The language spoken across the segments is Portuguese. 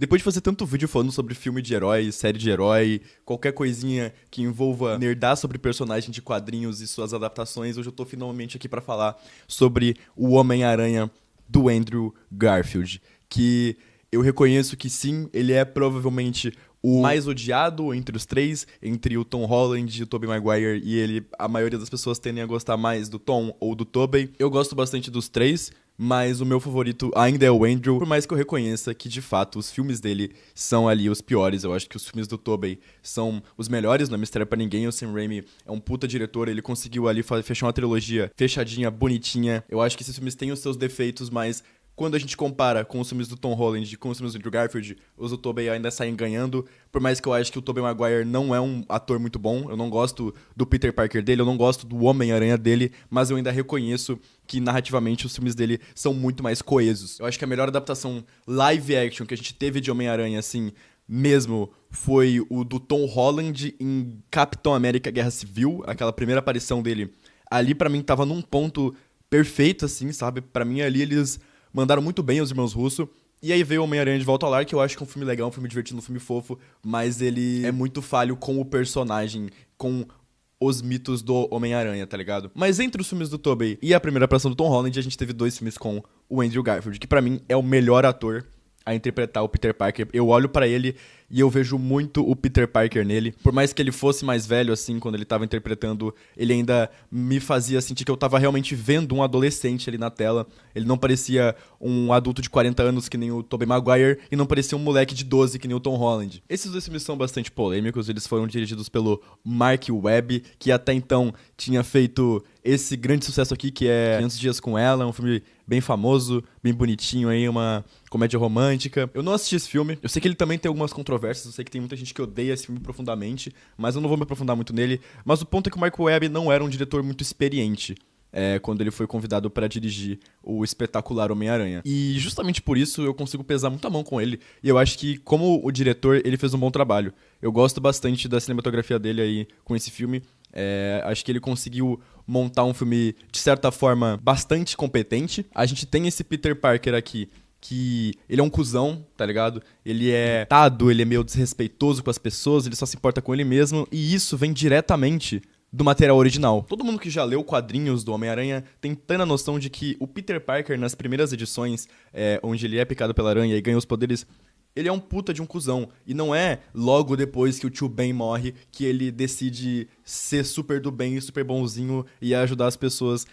Depois de fazer tanto vídeo falando sobre filme de herói, série de herói, qualquer coisinha que envolva nerdar sobre personagem de quadrinhos e suas adaptações, hoje eu tô finalmente aqui pra falar sobre o Homem-Aranha do Andrew Garfield, que eu reconheço que sim, ele é provavelmente o mais odiado entre os três, entre o Tom Holland e o Tobey Maguire, e a maioria das pessoas tendem a gostar mais do Tom ou do Tobey. Eu gosto bastante dos três, mas o meu favorito ainda é o Andrew, por mais que eu reconheça que, de fato, os filmes dele são ali os piores. Eu acho que os filmes do Tobey são os melhores, não é mistério pra ninguém. O Sam Raimi é um puta diretor, ele conseguiu ali fechar uma trilogia fechadinha, bonitinha. Eu acho que esses filmes têm os seus defeitos, mas quando a gente compara com os filmes do Tom Holland e com os filmes do Andrew Garfield, os do Tobey ainda saem ganhando. Por mais que eu acho que o Tobey Maguire não é um ator muito bom, eu não gosto do Peter Parker dele, eu não gosto do Homem-Aranha dele, mas eu ainda reconheço que narrativamente os filmes dele são muito mais coesos. Eu acho que a melhor adaptação live action que a gente teve de Homem-Aranha, assim, mesmo, foi o do Tom Holland em Capitão América Guerra Civil, aquela primeira aparição dele. Ali, pra mim, tava num ponto perfeito, assim, sabe? Pra mim, ali, eles mandaram muito bem os irmãos Russo. E aí veio o Homem-Aranha de Volta ao Lar, que eu acho que é um filme legal, um filme divertido, um filme fofo, mas ele é muito falho com o personagem, com os mitos do Homem-Aranha, tá ligado? Mas entre os filmes do Tobey e a primeira aparição do Tom Holland, a gente teve dois filmes com o Andrew Garfield, que pra mim é o melhor ator a interpretar o Peter Parker. Eu olho pra ele e eu vejo muito o Peter Parker nele. Por mais que ele fosse mais velho, assim, quando ele tava interpretando, ele ainda me fazia sentir que eu tava realmente vendo um adolescente ali na tela. Ele não parecia um adulto de 40 anos que nem o Tobey Maguire e não parecia um moleque de 12 que nem o Tom Holland. Esses dois filmes são bastante polêmicos, eles foram dirigidos pelo Mark Webb, que até então tinha feito esse grande sucesso aqui, que é 500 Dias com Ela, um filme bem famoso, bem bonitinho aí, uma comédia romântica. Eu não assisti esse filme, eu sei que ele também tem algumas controvérsias, eu sei que tem muita gente que odeia esse filme profundamente, mas eu não vou me aprofundar muito nele. Mas o ponto é que o Mark Webb não era um diretor muito experiente quando ele foi convidado para dirigir o espetacular Homem-Aranha. E justamente por isso eu consigo pesar muito a mão com ele. E eu acho que, como o diretor, ele fez um bom trabalho. Eu gosto bastante da cinematografia dele aí com esse filme. Acho que ele conseguiu montar um filme, de certa forma, bastante competente. A gente tem esse Peter Parker aqui, que ele é um cuzão, tá ligado? Ele é ele é meio desrespeitoso com as pessoas, ele só se importa com ele mesmo, e isso vem diretamente do material original. Todo mundo que já leu quadrinhos do Homem-Aranha tem plena noção de que o Peter Parker, nas primeiras edições, onde ele é picado pela aranha e ganha os poderes, ele é um puta de um cuzão. E não é logo depois que o tio Ben morre que ele decide ser super do bem e super bonzinho e ajudar as pessoas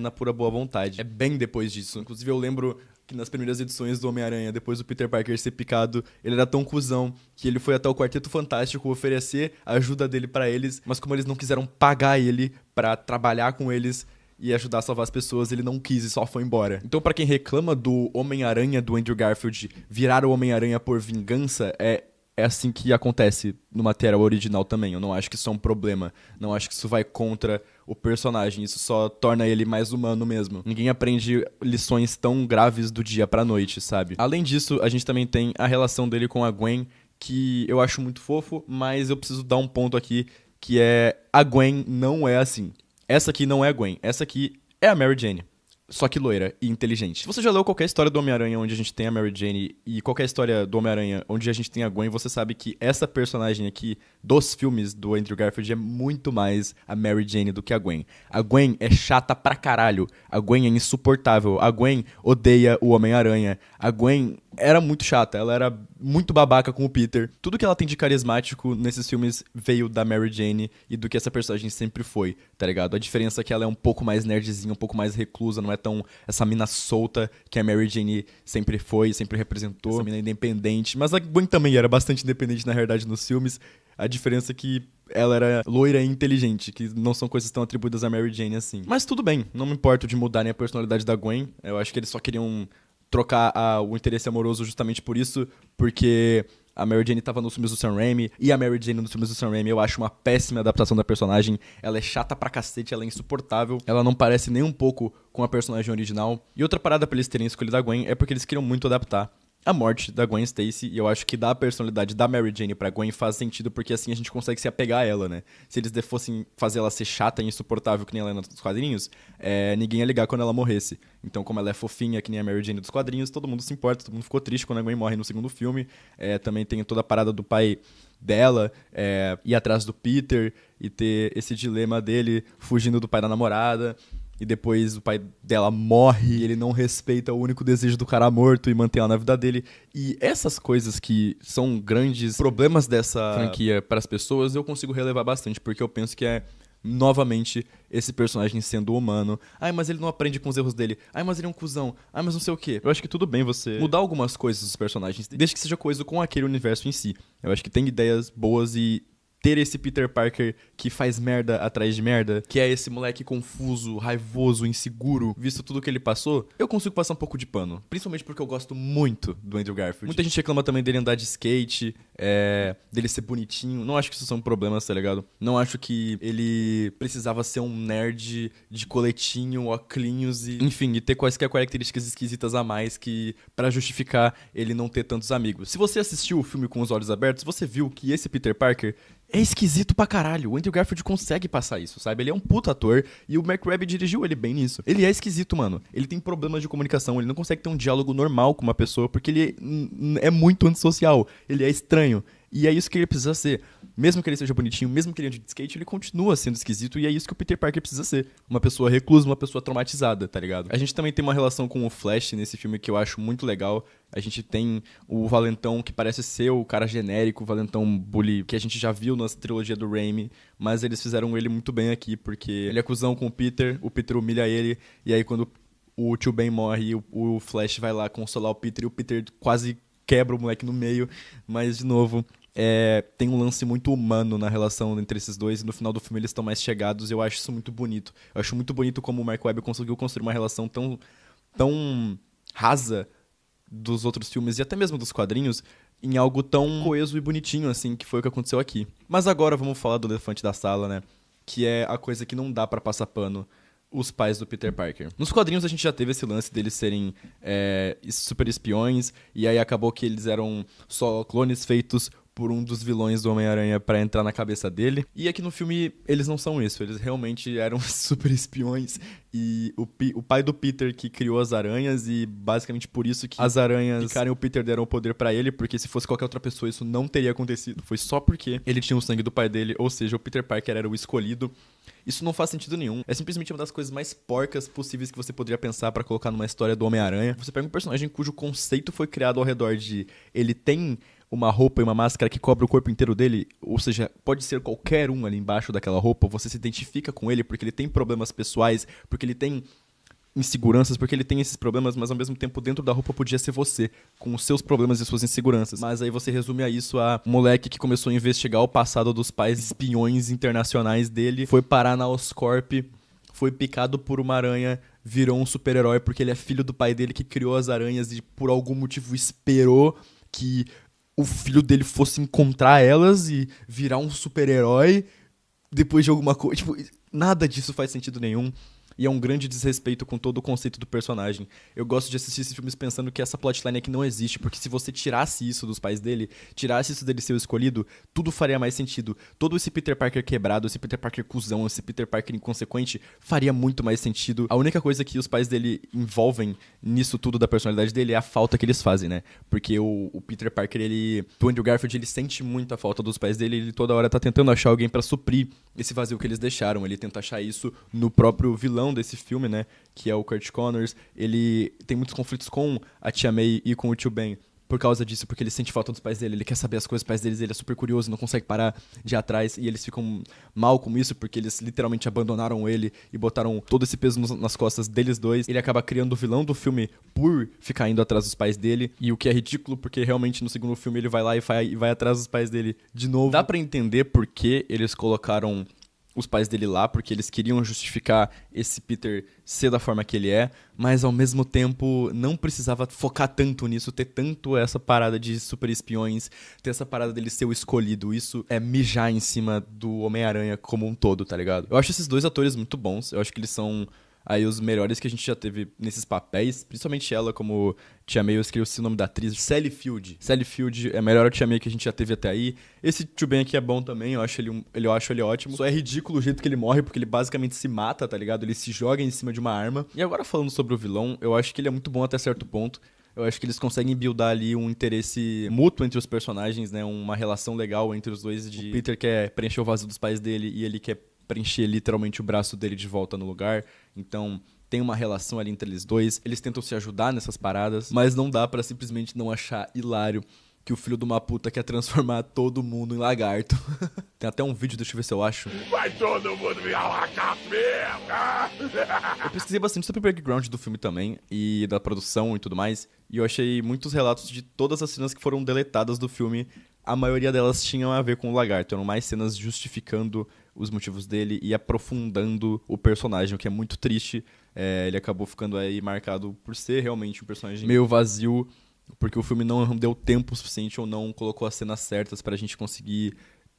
na pura boa vontade. É bem depois disso. Inclusive eu lembro que nas primeiras edições do Homem-Aranha, depois do Peter Parker ser picado, ele era tão cuzão que ele foi até o Quarteto Fantástico oferecer a ajuda dele pra eles, mas como eles não quiseram pagar ele pra trabalhar com eles e ajudar a salvar as pessoas, ele não quis e só foi embora. Então, pra quem reclama do Homem-Aranha do Andrew Garfield virar o Homem-Aranha por vingança, é assim que acontece no material original também. Eu não acho que isso é um problema. Não acho que isso vai contra o personagem. Isso só torna ele mais humano mesmo. Ninguém aprende lições tão graves do dia pra noite, sabe? Além disso, a gente também tem a relação dele com a Gwen, que eu acho muito fofo, mas eu preciso dar um ponto aqui, que é a Gwen não é assim. Essa aqui não é a Gwen. Essa aqui é a Mary Jane. Só que loira e inteligente. Se você já leu qualquer história do Homem-Aranha onde a gente tem a Mary Jane e qualquer história do Homem-Aranha onde a gente tem a Gwen, você sabe que essa personagem aqui dos filmes do Andrew Garfield é muito mais a Mary Jane do que a Gwen. A Gwen é chata pra caralho. A Gwen é insuportável. A Gwen odeia o Homem-Aranha. A Gwen era muito chata, ela era muito babaca com o Peter. Tudo que ela tem de carismático nesses filmes veio da Mary Jane e do que essa personagem sempre foi, tá ligado? A diferença é que ela é um pouco mais nerdzinha, um pouco mais reclusa, não é tão essa mina solta que a Mary Jane sempre foi, sempre representou, essa mina independente. Mas a Gwen também era bastante independente, na realidade, nos filmes. A diferença é que ela era loira e inteligente, que não são coisas tão atribuídas a Mary Jane assim. Mas tudo bem, não me importo de mudarem a personalidade da Gwen. Eu acho que eles só queriam trocar o interesse amoroso justamente por isso, porque a Mary Jane tava nos filmes do Sam Raimi, e a Mary Jane nos filmes do Sam Raimi eu acho uma péssima adaptação da personagem. Ela é chata pra cacete, ela é insuportável, ela não parece nem um pouco com a personagem original. E outra parada pra eles terem escolhido a Gwen é porque eles queriam muito adaptar a morte da Gwen Stacy, e eu acho que dar a personalidade da Mary Jane pra Gwen faz sentido, porque assim a gente consegue se apegar a ela, né? Se eles fossem fazer ela ser chata e insuportável que nem ela é nos quadrinhos, ninguém ia ligar quando ela morresse. Então, como ela é fofinha que nem a Mary Jane dos quadrinhos, todo mundo se importa, todo mundo ficou triste quando a Gwen morre no segundo filme. Também tem toda a parada do pai dela, ir atrás do Peter e ter esse dilema dele fugindo do pai da namorada. E depois o pai dela morre e ele não respeita o único desejo do cara morto e mantém ela na vida dele. E essas coisas que são grandes problemas dessa franquia para as pessoas, eu consigo relevar bastante, porque eu penso que novamente, esse personagem sendo humano. Ai, mas ele não aprende com os erros dele. Ai, mas ele é um cuzão. Ai, mas não sei o quê. Eu acho que tudo bem você mudar algumas coisas dos personagens, desde que seja coisa com aquele universo em si. Eu acho que tem ideias boas e ter esse Peter Parker que faz merda atrás de merda, que é esse moleque confuso, raivoso, inseguro, visto tudo que ele passou, eu consigo passar um pouco de pano. Principalmente porque eu gosto muito do Andrew Garfield. Muita gente reclama também dele andar de skate, dele ser bonitinho. Não acho que isso são problemas, tá ligado? Não acho que ele precisava ser um nerd de coletinho, óculos e... enfim, e ter quaisquer características esquisitas a mais que pra justificar ele não ter tantos amigos. Se você assistiu o filme com os olhos abertos, você viu que esse Peter Parker é esquisito pra caralho. O Andrew Garfield consegue passar isso, sabe? Ele é um puto ator e o Mark Webb dirigiu ele bem nisso. Ele é esquisito, mano. Ele tem problemas de comunicação, ele não consegue ter um diálogo normal com uma pessoa porque ele é muito antissocial. Ele é estranho. E é isso que ele precisa ser. Mesmo que ele seja bonitinho, mesmo que ele ande de skate, ele continua sendo esquisito e é isso que o Peter Parker precisa ser. Uma pessoa reclusa, uma pessoa traumatizada, tá ligado? A gente também tem uma relação com o Flash nesse filme que eu acho muito legal. A gente tem o Valentão que parece ser o cara genérico, o Valentão bully, que a gente já viu na trilogia do Raimi, mas eles fizeram ele muito bem aqui, porque ele é cuzão com o Peter humilha ele, e aí quando o tio Ben morre, o Flash vai lá consolar o Peter e o Peter quase quebra o moleque no meio, mas de novo... tem um lance muito humano na relação entre esses dois e no final do filme eles estão mais chegados e eu acho isso muito bonito. Eu acho muito bonito como o Mark Webb conseguiu construir uma relação tão rasa dos outros filmes e até mesmo dos quadrinhos em algo tão coeso e bonitinho assim, que foi o que aconteceu aqui. Mas agora vamos falar do elefante da sala, né? Que é a coisa que não dá pra passar pano. Os pais do Peter Parker. Nos quadrinhos a gente já teve esse lance deles serem super espiões, e aí acabou que eles eram só clones feitos por um dos vilões do Homem-Aranha pra entrar na cabeça dele. E aqui no filme eles não são isso, eles realmente eram super espiões e o pai do Peter que criou as aranhas e basicamente por isso que as aranhas ficarem o Peter deram o poder pra ele, porque se fosse qualquer outra pessoa isso não teria acontecido. Foi só porque ele tinha o sangue do pai dele, ou seja, o Peter Parker era o escolhido. Isso não faz sentido nenhum. É simplesmente uma das coisas mais porcas possíveis que você poderia pensar pra colocar numa história do Homem-Aranha. Você pega um personagem cujo conceito foi criado ao redor de ele tem uma roupa e uma máscara que cobre o corpo inteiro dele, ou seja, pode ser qualquer um ali embaixo daquela roupa, você se identifica com ele porque ele tem problemas pessoais, porque ele tem inseguranças, porque ele tem esses problemas, mas ao mesmo tempo dentro da roupa podia ser você, com os seus problemas e suas inseguranças. Mas aí você resume a isso a um moleque que começou a investigar o passado dos pais espiões internacionais dele, foi parar na Oscorp, foi picado por uma aranha, virou um super-herói porque ele é filho do pai dele que criou as aranhas e por algum motivo esperou que o filho dele fosse encontrar elas e virar um super-herói depois de alguma coisa. Tipo, nada disso faz sentido nenhum. E é um grande desrespeito com todo o conceito do personagem. Eu gosto de assistir esses filmes pensando que essa plotline aqui não existe, porque se você tirasse isso dos pais dele, tirasse isso dele ser o escolhido, tudo faria mais sentido. Todo esse Peter Parker quebrado, esse Peter Parker cuzão, esse Peter Parker inconsequente, faria muito mais sentido. A única coisa que os pais dele envolvem nisso tudo da personalidade dele é a falta que eles fazem, né? Porque o Peter Parker, do Andrew Garfield, ele sente muito a falta dos pais dele, ele toda hora tá tentando achar alguém pra suprir esse vazio que eles deixaram. Ele tenta achar isso no próprio vilão desse filme, né, que é o Kurt Connors. Ele tem muitos conflitos com a tia May e com o tio Ben por causa disso, porque ele sente falta dos pais dele, ele quer saber as coisas dos pais deles, ele é super curioso, não consegue parar de ir atrás, e eles ficam mal com isso, porque eles literalmente abandonaram ele e botaram todo esse peso nas costas deles dois. Ele acaba criando o vilão do filme por ficar indo atrás dos pais dele, e o que é ridículo, porque realmente no segundo filme ele vai lá e vai atrás dos pais dele de novo. Dá pra entender por que eles colocaram os pais dele lá, porque eles queriam justificar esse Peter ser da forma que ele é, mas ao mesmo tempo não precisava focar tanto nisso, ter tanto essa parada de super espiões, ter essa parada dele ser o escolhido. Isso é mijar em cima do Homem-Aranha como um todo, tá ligado? Eu acho esses dois atores muito bons, eu acho que eles são aí os melhores que a gente já teve nesses papéis, principalmente ela como Tia May, eu esqueci o nome da atriz, Sally Field. Sally Field é a melhor Tia May que a gente já teve até aí. Esse Tio Ben aqui é bom também, eu acho ele ótimo. Só é ridículo o jeito que ele morre, porque ele basicamente se mata, tá ligado? Ele se joga em cima de uma arma. E agora falando sobre o vilão, eu acho que ele é muito bom até certo ponto. Eu acho que eles conseguem buildar ali um interesse mútuo entre os personagens, né? Uma relação legal entre os dois. O Peter quer preencher o vazio dos pais dele e ele quer preencher literalmente o braço dele de volta no lugar. Então tem uma relação ali entre eles dois. Eles tentam se ajudar nessas paradas, mas não dá pra simplesmente não achar hilário que o filho de uma puta quer transformar todo mundo em lagarto. Tem até um vídeo, deixa eu ver se eu acho. Vai todo mundo virar lagarto mesmo! Eu pesquisei bastante sobre o background do filme também, e da produção e tudo mais, e eu achei muitos relatos de todas as cenas que foram deletadas do filme. A maioria delas tinham a ver com o lagarto, eram mais cenas justificando os motivos dele e aprofundando o personagem, o que é muito triste. Ele acabou ficando aí marcado por ser realmente um personagem meio vazio, porque o filme não deu tempo suficiente ou não colocou as cenas certas pra gente conseguir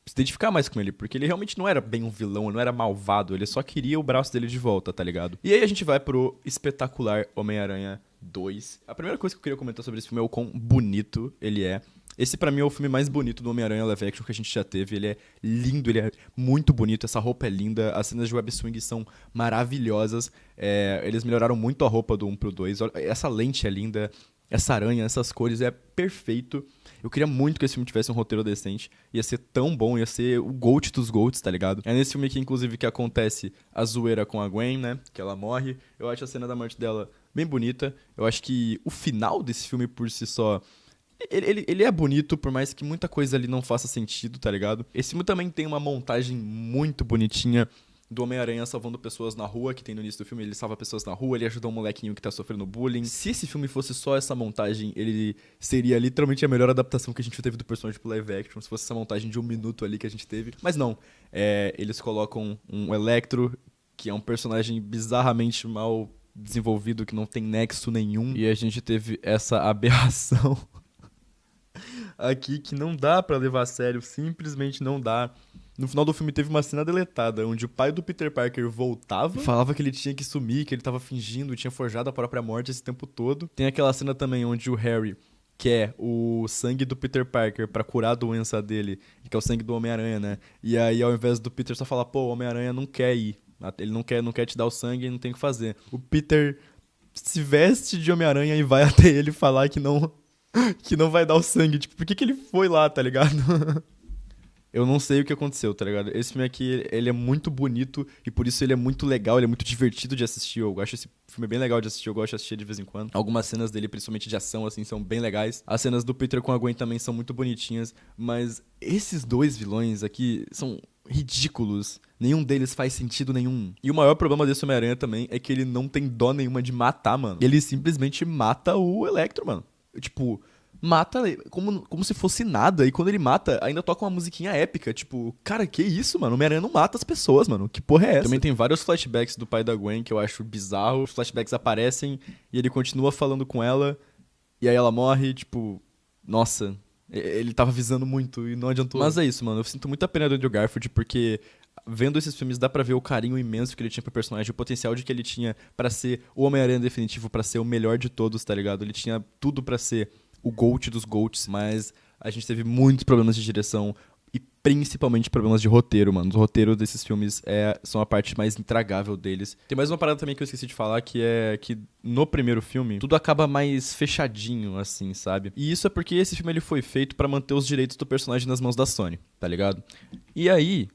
se identificar mais com ele, porque ele realmente não era bem um vilão, ele não era malvado, ele só queria o braço dele de volta, tá ligado? E aí a gente vai pro espetacular Homem-Aranha 2. A primeira coisa que eu queria comentar sobre esse filme é o quão bonito ele é. Esse pra mim é o filme mais bonito do Homem-Aranha live action que a gente já teve. Ele é lindo, ele é muito bonito, essa roupa é linda, as cenas de web swing são maravilhosas. Eles melhoraram muito a roupa do 1 pro 2. Essa lente é linda, essa aranha, essas cores, é perfeito. Eu queria muito que esse filme tivesse um roteiro decente. Ia ser tão bom, ia ser o GOAT dos GOATs, tá ligado? É nesse filme aqui, inclusive, que acontece a zoeira com a Gwen, né? Que ela morre. Eu acho a cena da morte dela bem bonita. Eu acho que o final desse filme, por si só, ele é bonito, por mais que muita coisa ali não faça sentido, tá ligado? Esse filme também tem uma montagem muito bonitinha do Homem-Aranha salvando pessoas na rua, que tem no início do filme, ele salva pessoas na rua, ele ajuda um molequinho que tá sofrendo bullying. Se esse filme fosse só essa montagem, ele seria literalmente a melhor adaptação que a gente teve do personagem pro live action, se fosse essa montagem de 1 minuto ali que a gente teve. Mas não, eles colocam um Electro, que é um personagem bizarramente mal desenvolvido, que não tem nexo nenhum, e a gente teve essa aberração aqui que não dá pra levar a sério, simplesmente não dá. No final do filme teve uma cena deletada, onde o pai do Peter Parker voltava, falava que ele tinha que sumir, que ele tava fingindo, tinha forjado a própria morte esse tempo todo. Tem aquela cena também onde o Harry quer o sangue do Peter Parker pra curar a doença dele, que é o sangue do Homem-Aranha, né? E aí, ao invés do Peter só falar, pô, o Homem-Aranha não quer ir, ele não quer te dar o sangue, não tem o que fazer. O Peter se veste de Homem-Aranha e vai até ele falar que não vai dar o sangue. Tipo, por que ele foi lá, tá ligado? Eu não sei o que aconteceu, tá ligado? Esse filme aqui, ele é muito bonito e por isso ele é muito legal, ele é muito divertido de assistir. Eu acho esse filme bem legal de assistir, eu gosto de assistir de vez em quando. Algumas cenas dele, principalmente de ação, assim, são bem legais. As cenas do Peter com a Gwen também são muito bonitinhas, mas esses dois vilões aqui são ridículos. Nenhum deles faz sentido nenhum. E o maior problema desse Homem-Aranha também é que ele não tem dó nenhuma de matar, mano. Ele simplesmente mata o Electro, mano. Tipo, mata como se fosse nada. E quando ele mata, ainda toca uma musiquinha épica. Tipo, cara, que isso, mano? O Homem-Aranha não mata as pessoas, mano. Que porra é essa? Também tem vários flashbacks do pai da Gwen que eu acho bizarro. Os flashbacks aparecem e ele continua falando com ela. E aí ela morre, tipo, nossa, ele tava avisando muito e não adiantou. Mas é isso, mano. Eu sinto muita pena do Andrew Garfield porque vendo esses filmes dá pra ver o carinho imenso que ele tinha pro personagem, o potencial de que ele tinha pra ser o Homem-Aranha definitivo, pra ser o melhor de todos, tá ligado? Ele tinha tudo pra ser o GOAT dos GOATs, mas a gente teve muitos problemas de direção e principalmente problemas de roteiro, mano. Os roteiros desses filmes são a parte mais intragável deles. Tem mais uma parada também que eu esqueci de falar, que é que no primeiro filme, tudo acaba mais fechadinho, assim, sabe? E isso é porque esse filme ele foi feito pra manter os direitos do personagem nas mãos da Sony, tá ligado? E aí,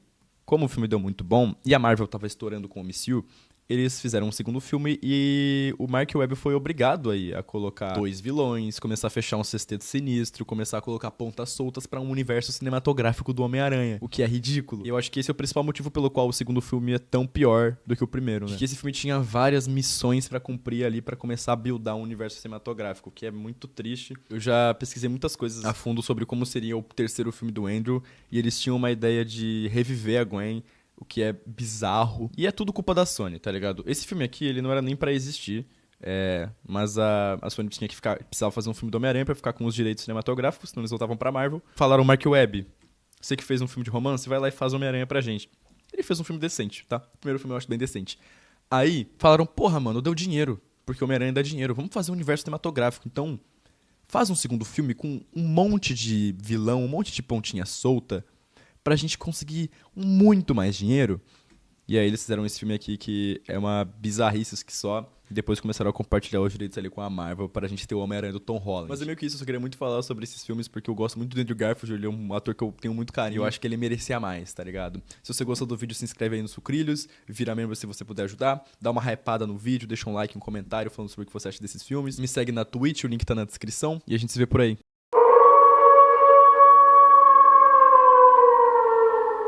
como o filme deu muito bom, e a Marvel tava estourando com o MCU, eles fizeram um segundo filme e o Mark Webb foi obrigado aí a colocar 2 vilões, começar a fechar um sexteto sinistro, começar a colocar pontas soltas pra um universo cinematográfico do Homem-Aranha, o que é ridículo. E eu acho que esse é o principal motivo pelo qual o segundo filme é tão pior do que o primeiro, né? Porque esse filme tinha várias missões pra cumprir ali pra começar a buildar um universo cinematográfico, o que é muito triste. Eu já pesquisei muitas coisas a fundo sobre como seria o terceiro filme do Andrew, e eles tinham uma ideia de reviver a Gwen, o que é bizarro. E é tudo culpa da Sony, tá ligado? Esse filme aqui, ele não era nem pra existir. Mas a Sony precisava fazer um filme do Homem-Aranha pra ficar com os direitos cinematográficos, senão eles voltavam pra Marvel. Falaram, Mark Webb, você que fez um filme de romance, vai lá e faz Homem-Aranha pra gente. Ele fez um filme decente, tá? O primeiro filme eu acho bem decente. Aí falaram, porra, mano, deu dinheiro, porque o Homem-Aranha dá dinheiro, vamos fazer um universo cinematográfico. Então, faz um segundo filme com um monte de vilão, um monte de pontinha solta, pra gente conseguir muito mais dinheiro. E aí eles fizeram esse filme aqui que é uma bizarrice que só. E depois começaram a compartilhar os direitos ali com a Marvel pra gente ter o Homem-Aranha do Tom Holland. Mas é meio que isso, eu só queria muito falar sobre esses filmes porque eu gosto muito do Andrew Garfield, ele é um ator que eu tenho muito carinho. Eu acho que ele merecia mais, tá ligado? Se você gostou do vídeo, se inscreve aí nos Sucrilhos, vira membro se você puder ajudar, dá uma hypada no vídeo, deixa um like, um comentário falando sobre o que você acha desses filmes. Me segue na Twitch, o link tá na descrição e a gente se vê por aí.